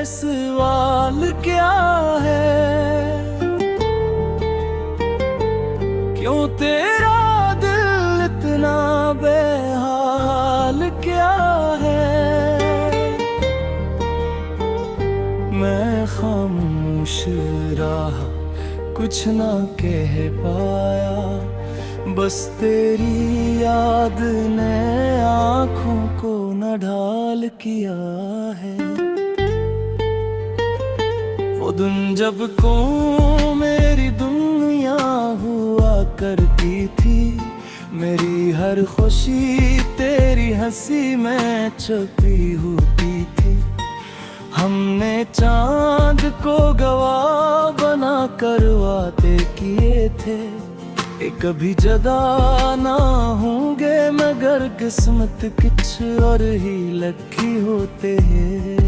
सवाल क्या है, क्यों तेरा दिल इतना बेहाल क्या है। मैं खामोश रहा, कुछ ना कह पाया, बस तेरी याद ने आँखों को नढाल किया है। वो दिन जब को मेरी दुनिया हुआ करती थी, मेरी हर खुशी तेरी हंसी में छुपी होती थी। हमने चांद को गवाह बना कर वादे किए थे, कभी जदा ना होंगे मगर किस्मत कुछ और ही लकी होते हैं।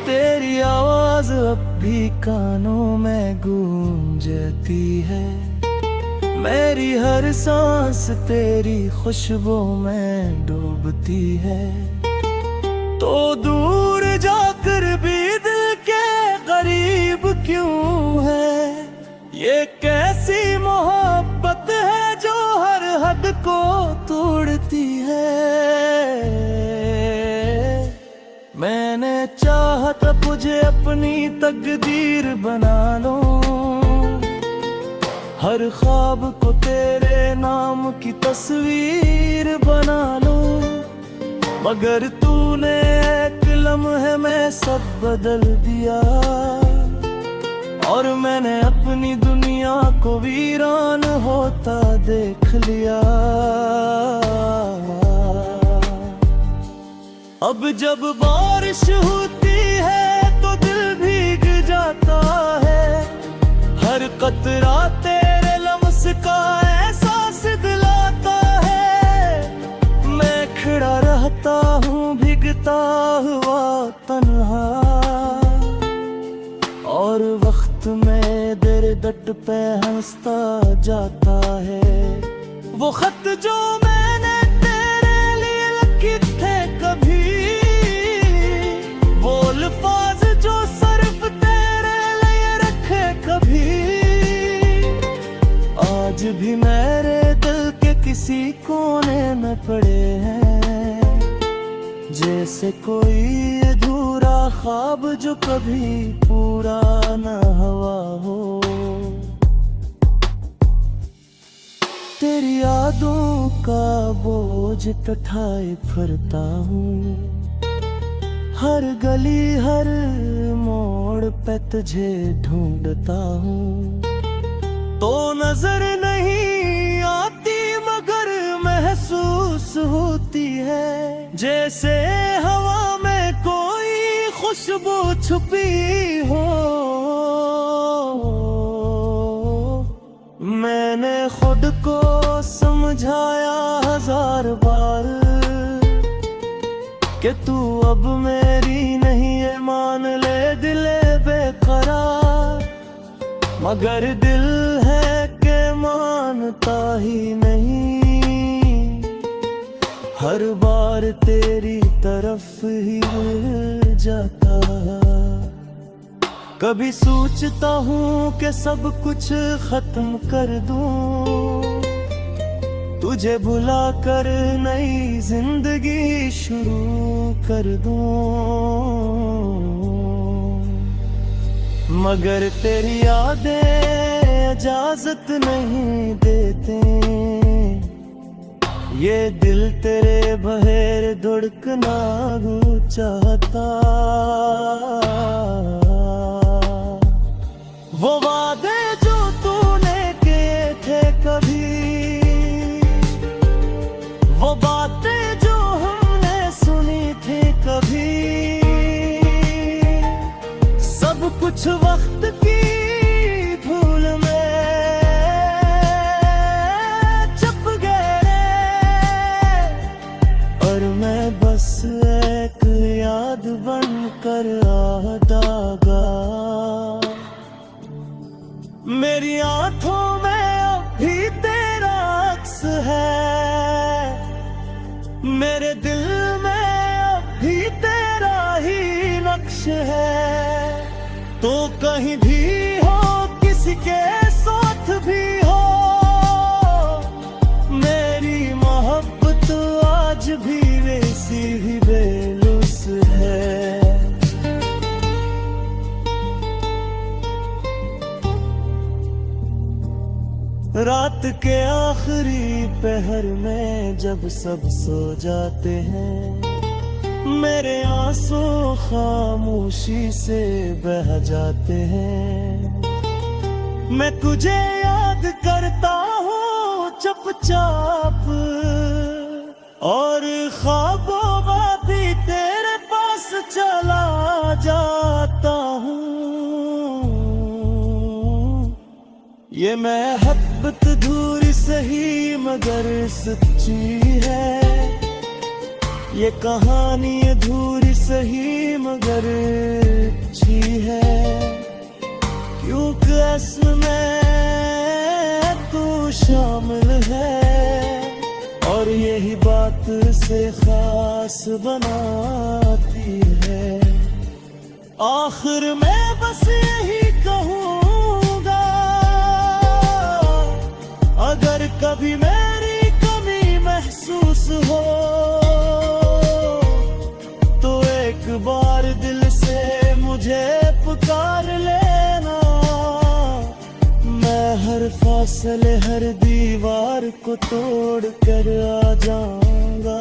तेरी आवाज अब भी कानों में गूंजती है, मेरी हर सांस तेरी खुशबू में डूबती है। तो दूर जाकर भी दिल के करीब क्यों है, ये कैसी मोहब्बत है जो हर हद को तोड़ती है। मैंने चाहा था तुझे अपनी तकदीर बना लो, हर ख्वाब को तेरे नाम की तस्वीर बना लूं, मगर तूने एक लम्हे में सब बदल दिया, और मैंने अपनी दुनिया को वीरान होता देख लिया। अब जब बारिश होती है तो दिल भीग जाता है, हर कतरा तेरे लम्स का एहसास दिलाता है। मैं खड़ा रहता हूँ भीगता हुआ तन्हा, और वक्त में तेरे दट पे हंसता जाता है। वो खत जो मैंने तेरे लिए लिखे थे कभी, वो अल्फाज जो सिर्फ तेरे लिए रखे कभी, आज भी मेरे दिल के किसी कोने में पड़े हैं, जैसे कोई अधूरा ख्वाब जो कभी पूरा न हुआ हो। तेरी यादों का बोझ उठाए फिरता हूँ, हर गली हर मोड़ पे तुझे ढूंढता हूँ। तो नजर नहीं आती मगर महसूस होती है, जैसे हवा में कोई खुशबू छुपी हो। मैंने खुद को समझाया हजार बार कि तू अब मेरी नहीं है, मान ले दिले बेकरार, मगर दिल है कि मानता ही नहीं, हर बार तेरी तरफ ही मुड़ जाता। कभी सोचता हूँ कि सब कुछ खत्म कर दूँ, तुझे भुला कर नई जिंदगी शुरू कर दूँ, मगर तेरी यादें इजाजत नहीं देते, ये दिल तेरे बहेर धड़कना चाहता। वो वादे जो तूने किए थे कभी, वो बातें जो हमने सुनी थी कभी, सब कुछ वक्त की धूल में छप गए, और मैं बस एक याद बनकर आदागा। तो कहीं भी हो, किसी के साथ भी हो, मेरी मोहब्बत आज भी वैसी ही बेलुस है। रात के आखिरी पहर में जब सब सो जाते हैं, मेरे आंसू खामोशी से बह जाते हैं। मैं तुझे याद करता हूँ चुपचाप, और ख्वाबों में भी तेरे पास चला जाता हूँ। ये मोहब्बत धूरी सही मगर सच्ची है, ये कहानी अधूरी सही मगर अच्छी है। क्योंकि इसमें तू शामिल है, और यही बात से खास बनाती है। आखिर में बस यही कहूँगा, अगर कभी मेरी कमी महसूस हो तो एक बार दिल से मुझे पुकार लेना। मैं हर फासले हर दीवार को तोड़ कर आ जाऊंगा,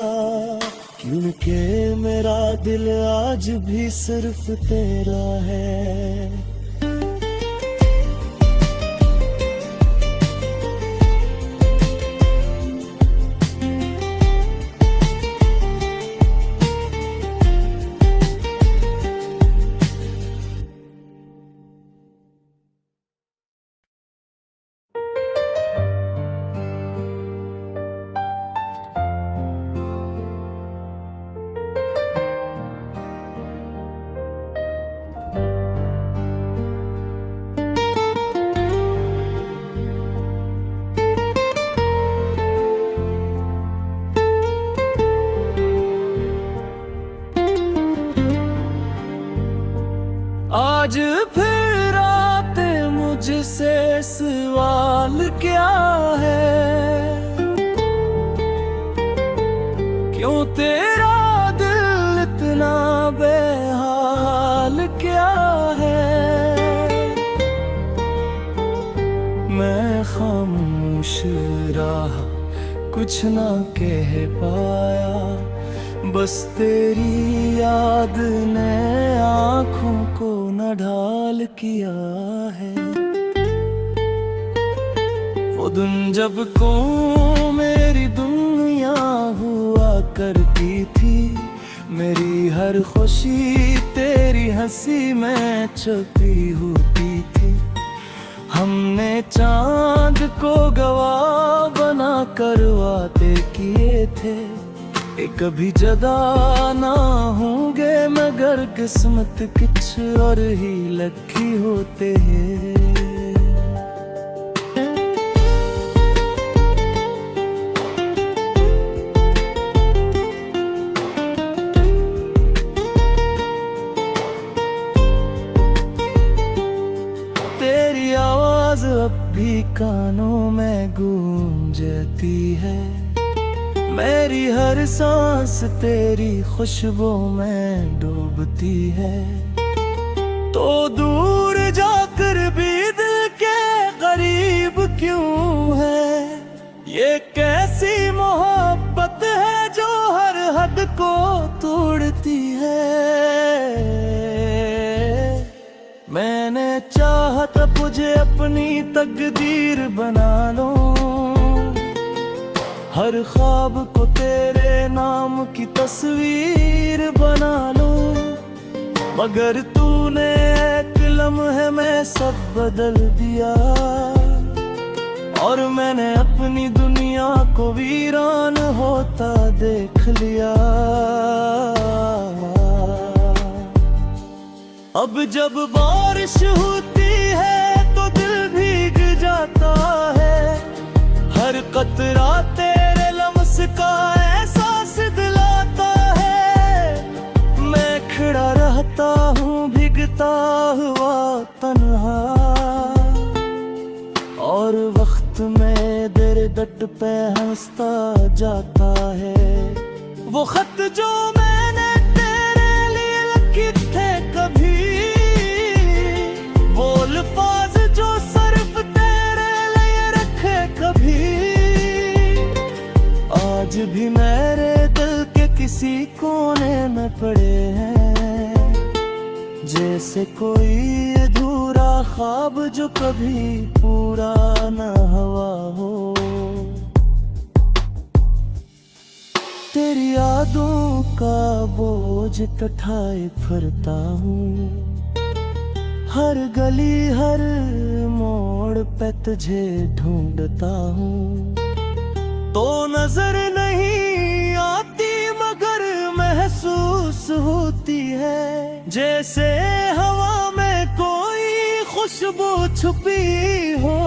क्योंकि मेरा दिल आज भी सिर्फ तेरा है। आज फिर रात मुझसे सवाल क्या है, क्यों तेरा दिल इतना बेहाल क्या है। मैं खामोश रहा, कुछ ना कह पाया, बस तेरी याद ने आँखों को न ढाल किया है। वो दिन जब को मेरी दुनिया हुआ करती थी, मेरी हर खुशी तेरी हंसी में छुपी होती थी। हमने चांद को गवाह बना कर वादे किए थे, कभी जदा ना होंगे मगर किस्मत कुछ और ही लकी होते हैं। तेरी आवाज अब भी कानों में गूंजती है, मेरी हर सांस तेरी खुशबू में डूबती है। तो दूर जाकर भी दिल के करीब क्यों है, ये कैसी मोहब्बत है जो हर हद को तोड़ती है। मैंने चाहा था तुझे अपनी तकदीर बना लो, हर ख्वाब को तेरे नाम की तस्वीर बना लूं, मगर तूने एक लम्हे में सब बदल दिया, और मैंने अपनी दुनिया को वीरान होता देख लिया। अब जब बारिश होती है तो दिल भीग जाता है, हर कतरा तेरे लम्स का एहसास दिलाता है। मैं खड़ा रहता हूँ भीगता हुआ तन्हा, और वक्त में तेरे दट पे हंसता जाता है। वो खत जो मैंने तेरे लिए लिखे थे कभी, वो अल्फाज जो सिर्फ तेरे लिए रखे कभी, आज भी मेरे दिल के किसी कोने में पड़े हैं, जैसे कोई अधूरा ख्वाब जो कभी पूरा न हुआ हो। तेरी यादों का बोझ उठाए फिरता हूँ, हर गली हर मोड़ पे तुझे ढूंढता हूँ। तो नजर नहीं आती मगर महसूस होती है, जैसे हवा में कोई खुशबू छुपी हो।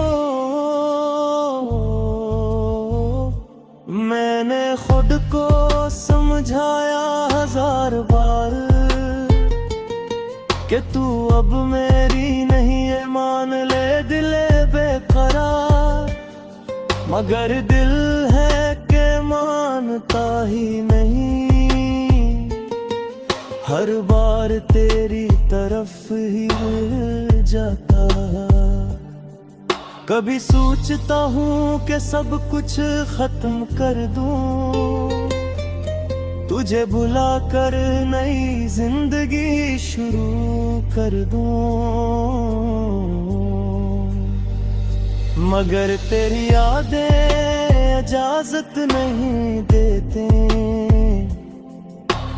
मैंने खुद को समझाया 1000 बार कि तू अब मेरी नहीं है, मान ले दिले बेकरार, मगर दिल है कि मानता ही नहीं, हर बार तेरी तरफ ही जाता। कभी सोचता हूँ कि सब कुछ खत्म कर दूँ, तुझे भुला कर नई जिंदगी शुरू कर दूँ, मगर तेरी यादें इजाजत नहीं देते,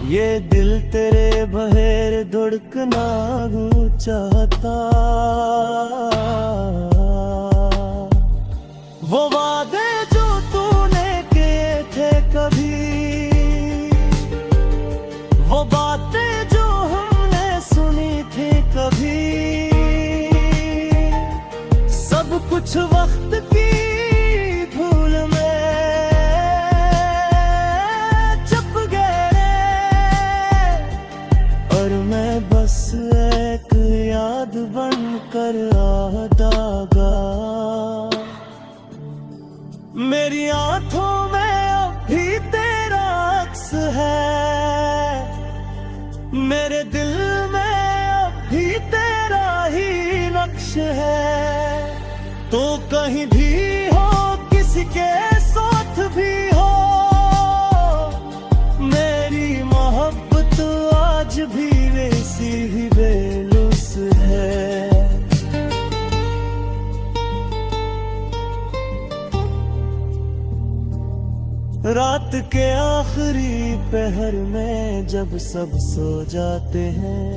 ये दिल तेरे बगैर धड़कना चाहता। वो वादे जो तूने किए थे कभी, वो बातें जो हमने सुनी थी कभी, सब कुछ वक्त की धूल में छुप गए, और मैं बस एक याद बनकर आदागा। मेरी आंखों में अब भी तेरा अक्स है, मेरे दिल में अब भी तेरा ही नक्श है। तो कहीं भी हो किसी के साथ भी हो, मेरी मोहब्बत आज भी वैसी ही बेलुस है। रात के आखिरी पहर में जब सब सो जाते हैं,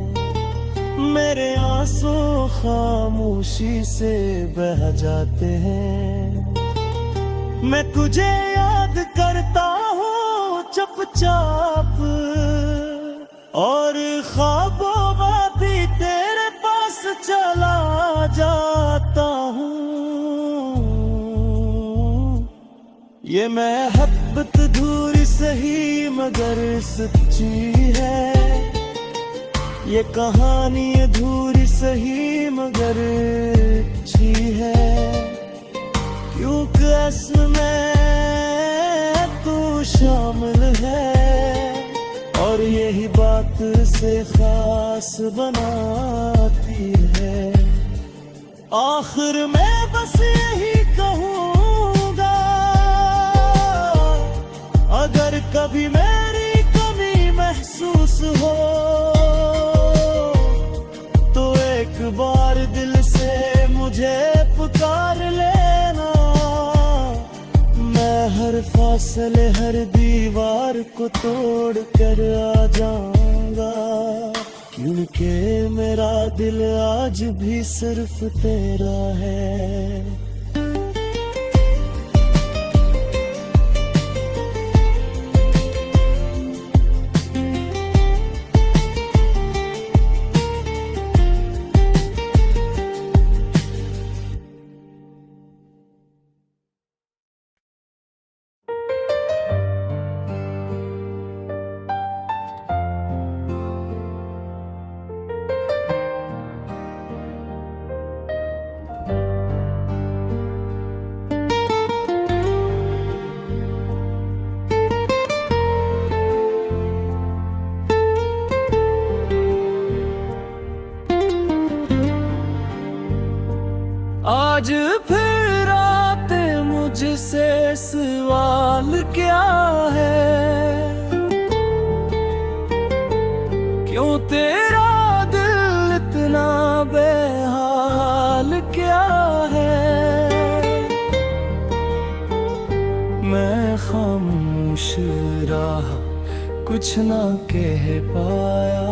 मेरे आंसू खामोशी से बह जाते हैं। मैं तुझे याद करता हूँ चुपचाप, और ख्वाबों में भी तेरे पास चला जाता हूँ। ये मोहब्बत धूरी सही मगर सच्ची है, ये कहानी अधूरी सही मगर अच्छी है, क्योंकि इसमें तू शामिल है, और यही बात से खास बनाती है। आखिर में बस यही कहूँगा, अगर कभी मेरी कमी महसूस हो तो एक बार दिल से मुझे पुकार लेना। मैं हर फासले हर दीवार को तोड़ कर आ जाऊंगा, क्योंकि मेरा दिल आज भी सिर्फ तेरा है। आज फिर आते मुझसे सवाल क्या है, क्यों तेरा दिल इतना बेहाल क्या है। मैं खामोश रहा, कुछ ना कह पाया,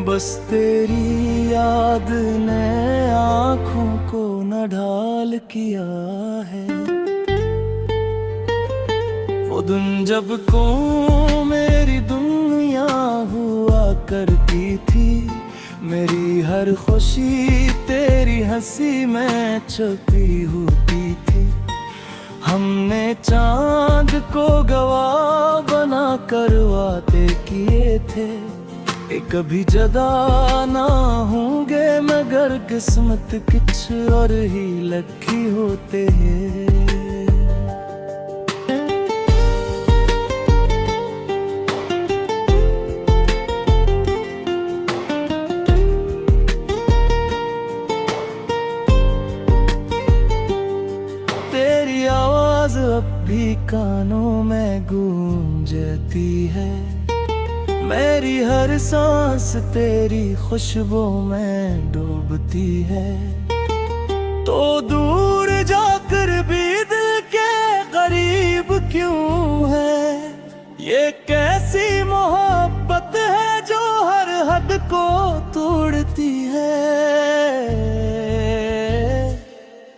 बस तेरी याद ने आँखों को नढाल किया है। वो दिन जब को मेरी दुनिया हुआ करती थी, मेरी हर खुशी तेरी हंसी में छुपी होती थी। हमने चांद को गवाह बना कर वादे किए थे, कभी जदा ना होंगे मगर किस्मत कुछ और ही लकी होते हैं। तेरी आवाज अब भी कानों में गूंजती है, मेरी हर सांस तेरी खुशबू में डूबती है। तो दूर जाकर भी दिल के करीब क्यों है, ये कैसी मोहब्बत है जो हर हद को तोड़ती है।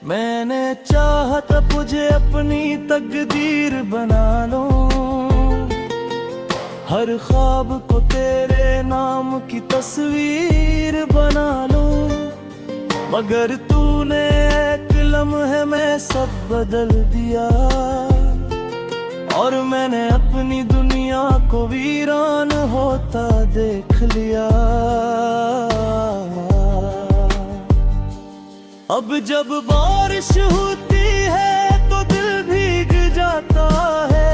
मैंने चाहा था तुझे अपनी तकदीर बना लो, हर ख्वाब को तेरे नाम की तस्वीर बना लो, मगर तूने एक लम्हे में सब बदल दिया, और मैंने अपनी दुनिया को वीरान होता देख लिया। अब जब बारिश होती है तो दिल भीग जाता है,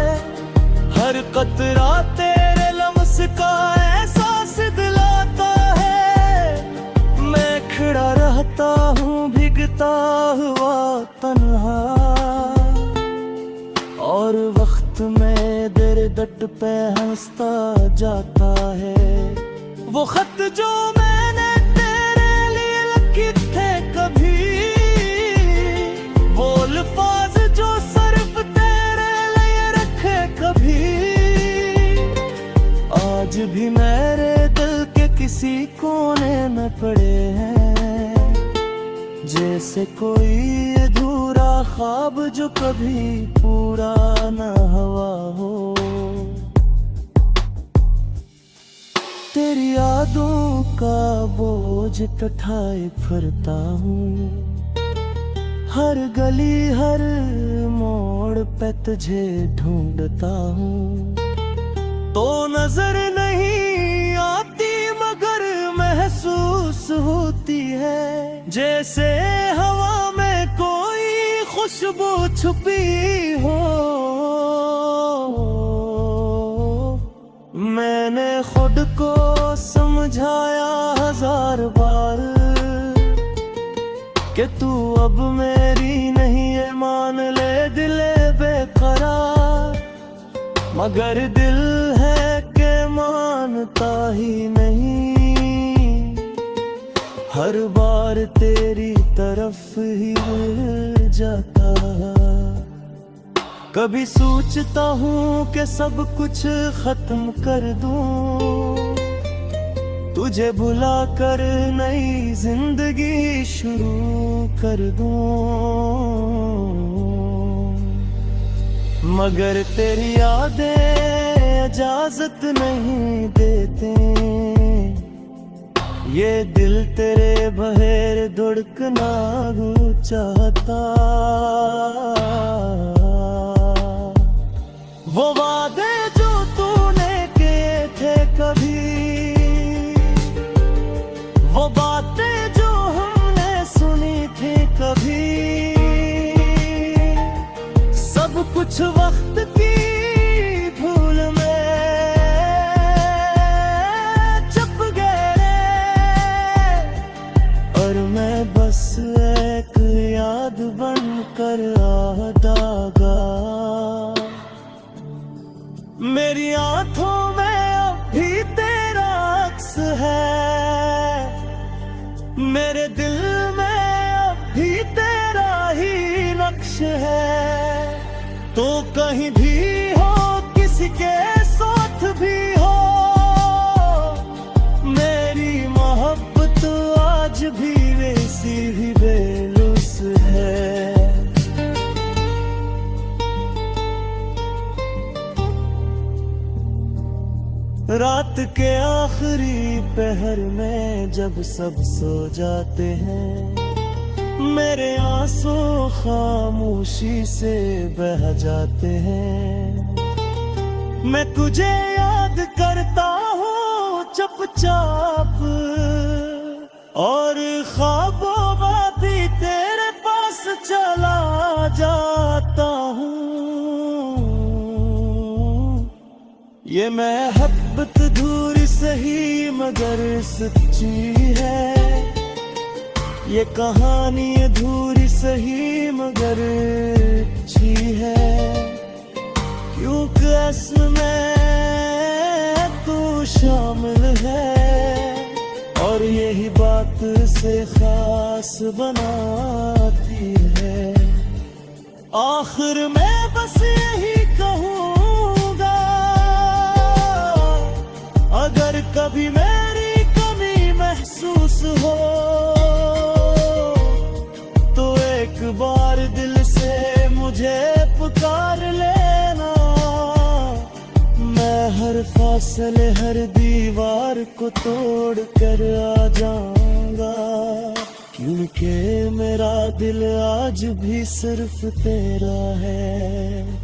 हर कतरा तेरे लम्स का एहसास दिलाता है। मैं खड़ा रहता हूँ भीगता हुआ तन्हा, और वक्त में तेरे दट पे हंसता जाता है। वो खत जो मैंने तेरे लिए लिखे थे कभी, वो अल्फाज जो सिर्फ तेरे लिए रखे कभी, आज भी मेरे दिल के किसी कोने में पड़े हैं, जैसे कोई अधूरा ख्वाब जो कभी पूरा न हुआ हो। तेरी यादों का बोझ उठाए फिरता हूँ, हर गली हर मोड़ पे तुझे ढूंढता हूँ। तो नजर नहीं आती मगर महसूस होती है, जैसे हवा में कोई खुशबू छुपी हो। मैंने खुद को समझाया 1000 बार कि तू अब मेरी नहीं है, मान ले दिले बेकरार, मगर दिल है कि मानता ही नहीं, हर बार तेरी तरफ ही मुड़ जाता। कभी सोचता हूँ कि सब कुछ खत्म कर दूँ, तुझे भुला कर नई जिंदगी शुरू कर दूँ, मगर तेरी यादें इजाजत नहीं देते, ये दिल तेरे बगैर धड़कना चाहता। वो वादे जो तूने किए थे कभी, वो बातें जो हमने सुनी थी कभी, सब कुछ वक्त की धूल में छप गए, और मैं बस एक याद याद बनकर आदागा। मेरी आंखों में अब भी तेरा अक्स है, मेरे दिल में अब भी तेरा ही नक्श है। तो कहीं भी हो, किसी के साथ भी हो, मेरी मोहब्बत आज भी वैसी ही बेलुस है। रात के आखिरी पहर में जब सब सो जाते हैं, मेरे आंसू खामोशी से बह जाते हैं। मैं तुझे याद करता हूँ चुपचाप, और ख्वाबों वादी तेरे पास चला जाता हूँ। ये मोहब्बत धूरी सही मगर सच्ची है, ये कहानी अधूरी सही मगर अच्छी है। क्योंकि इसमें तू शामिल है, और यही बात से खास बनाती है। आखिर में बस यही कहूँगा, अगर कभी मेरी कमी महसूस हो तो एक बार दिल से मुझे पुकार लेना। मैं हर फासले हर दीवार को तोड़ कर आ जाऊंगा, क्योंकि मेरा दिल आज भी सिर्फ तेरा है।